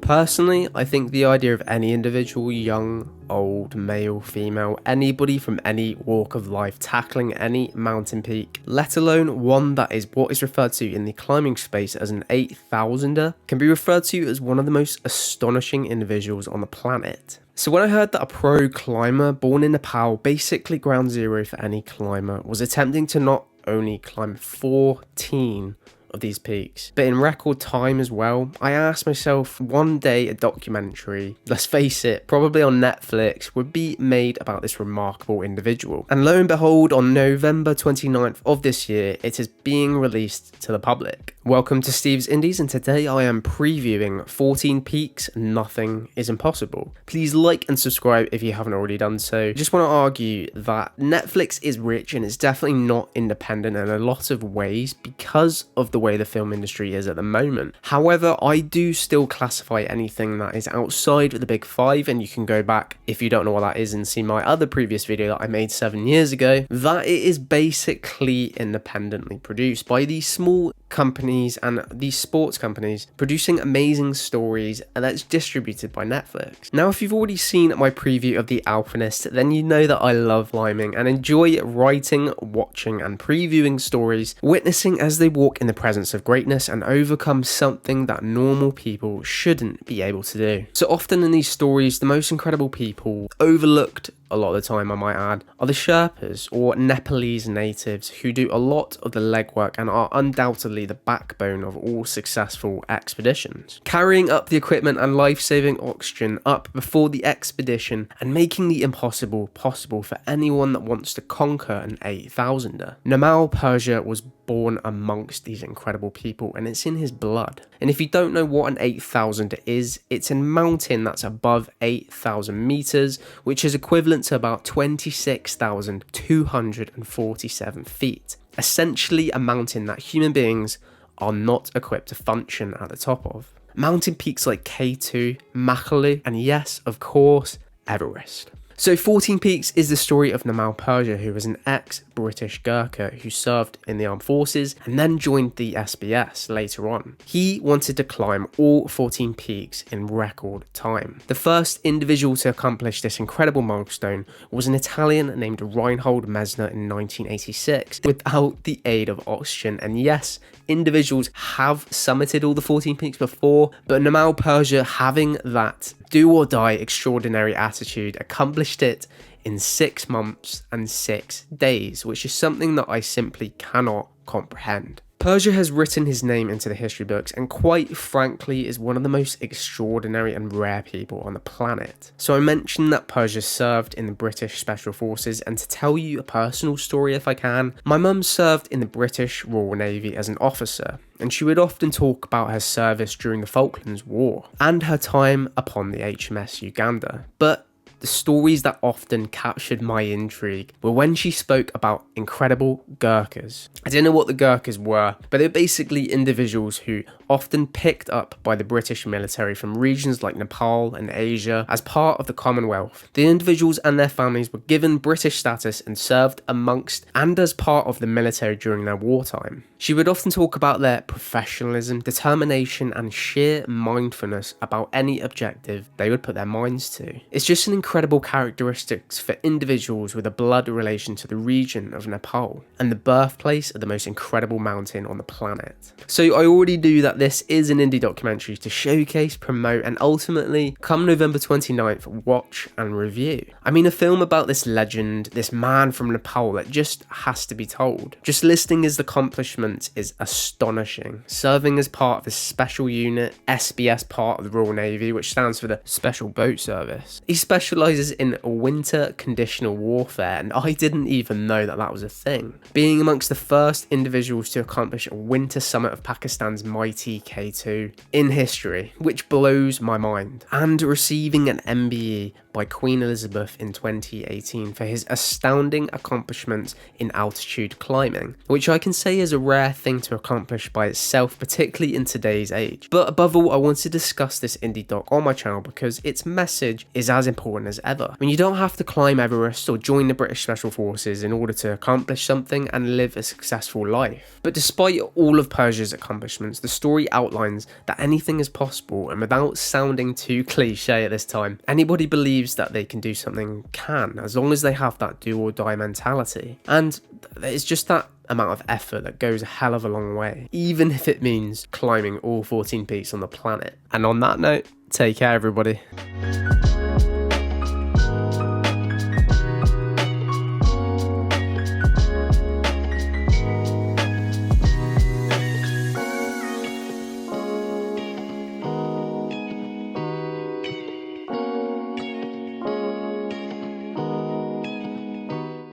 Personally, I think the idea of any individual, young, old, male, female, anybody from any walk of life tackling any mountain peak, let alone one that is what is referred to in the climbing space as an 8,000er, can be referred to as one of the most astonishing individuals on the planet. So when I heard that a pro climber born in Nepal, basically ground zero for any climber, was attempting to not only climb 14 of these peaks, but in record time as well, I asked myself, one day a documentary, let's face it, probably on Netflix, would be made about this remarkable individual. And lo and behold, on November 29th of this year, it is being released to the public. Welcome to Steve's Indies, and today I am previewing 14 Peaks, Nothing is Impossible. Please like and subscribe if you haven't already done so. Just want to argue that Netflix is rich and it's definitely not independent in a lot of ways because of the way the film industry is at the moment. However, I do still classify anything that is outside of the big five, and you can go back if you don't know what that is and see my other previous video that I made 7 years ago, that it is basically independently produced by these small companies and these sports companies producing amazing stories, and that's distributed by Netflix. Now, if you've already seen my preview of The Alpinist, then you know that I love climbing and enjoy writing, watching and previewing stories, witnessing as they walk in the presence of greatness and overcome something that normal people shouldn't be able to do. So often in these stories, the most incredible people, overlooked a lot of the time I might add, are the Sherpas or Nepalese natives who do a lot of the legwork and are undoubtedly the backbone of all successful expeditions. Carrying up the equipment and life-saving oxygen up before the expedition and making the impossible possible for anyone that wants to conquer an 8,000er. Nirmal Purja was born amongst these incredible people and it's in his blood. And if you don't know what an 8,000er is, it's a mountain that's above 8,000 meters, which is equivalent to about 26,247 feet. Essentially a mountain that human beings are not equipped to function at the top of. Mountain peaks like K2, Makalu, and yes, of course, Everest. So 14 Peaks is the story of Nirmal Purja, who was an ex-British Gurkha who served in the armed forces and then joined the SBS later on. He wanted to climb all 14 peaks in record time. The first individual to accomplish this incredible milestone was an Italian named Reinhold Messner in 1986 without the aid of oxygen. And yes, individuals have summited all the 14 peaks before, but Nirmal Purja, having that do or die extraordinary attitude, accomplished it in 6 months and 6 days, which is something that I simply cannot comprehend. Purja has written his name into the history books and quite frankly is one of the most extraordinary and rare people on the planet. So I mentioned that Purja served in the British Special Forces, and to tell you a personal story if I can, my mum served in the British Royal Navy as an officer, and she would often talk about her service during the Falklands War and her time upon the HMS Uganda. But the stories that often captured my intrigue were when she spoke about incredible Gurkhas. I didn't know what the Gurkhas were, but they're basically individuals who often picked up by the British military from regions like Nepal and Asia as part of the Commonwealth. The individuals and their families were given British status and served amongst and as part of the military during their wartime. She would often talk about their professionalism, determination and sheer mindfulness about any objective they would put their minds to. It's just an incredible characteristics for individuals with a blood relation to the region of Nepal and the birthplace of the most incredible mountain on the planet. So I already knew that this is an indie documentary to showcase, promote and ultimately, come November 29th, watch and review. I mean, a film about this legend, this man from Nepal that just has to be told. Just listing his accomplishments is astonishing. Serving as part of the special unit, SBS part of the Royal Navy, which stands for the Special Boat Service. He specialises in winter conditional warfare, and I didn't even know that that was a thing. Being amongst the first individuals to accomplish a winter summit of Pakistan's mighty K2 in history, which blows my mind, and receiving an MBE by Queen Elizabeth in 2018 for his astounding accomplishments in altitude climbing, which I can say is a rare thing to accomplish by itself, particularly in today's age. But above all, I want to discuss this indie doc on my channel because its message is as important as ever. I mean, you don't have to climb Everest or join the British Special Forces in order to accomplish something and live a successful life. But despite all of Purja's accomplishments, the story story outlines that anything is possible, and without sounding too cliche at this time, anybody believes that they can do something can, as long as they have that do or die mentality. And it's just that amount of effort that goes a hell of a long way, even if it means climbing all 14 peaks on the planet. And on that note, take care everybody.